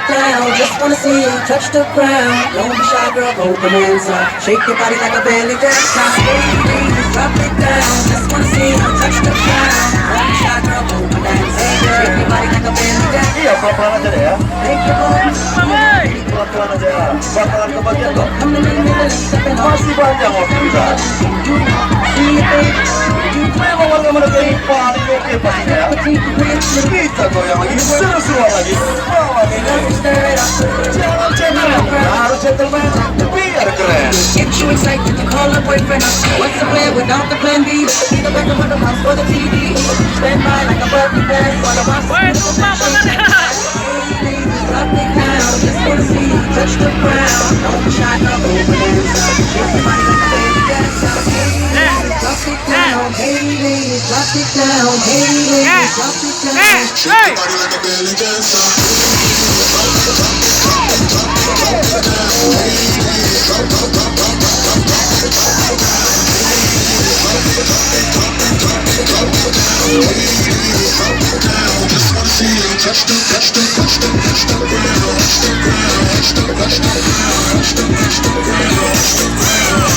down. Just wanna see you touch the ground. Don't be shy, girl, open hands up. Shake your body like a belly dancer. Please drop it down. Just wanna see you touch the ground. Don't be shy, girl, open hands up. Shake your body like a belly dancer. Iya, pelan-pelan aja deh ya. Make your moves. Pelan-pelan aja. Bakalan kebagian kok. Masih panjang waktu kita. Memang warga Mandoge ini paling oke pastinya ya. Kita goyang lagi, seru-seruan lagi. Bawa ini. Jangan gentleman, harus gentleman. Biar keren. Get you excited to call a boyfriend. What's the plan without the plan B? Be the back of the house for the TV. Stand by like a Barbie bag. Wanna watch the drop it down. Just wanna see you touch the ground. Don't be shy, girl, open hands up. Shake your body like a baby dancer. Drop it down, hey ladies, drop it down, hey ladies, drop it down. Shake your body like a belly dancer. Just wanna see you touch the ground, touch the ground, touch the ground, touch the ground, touch the ground, touch the ground, touch the ground.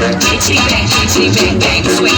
Bang, bang, bang, swing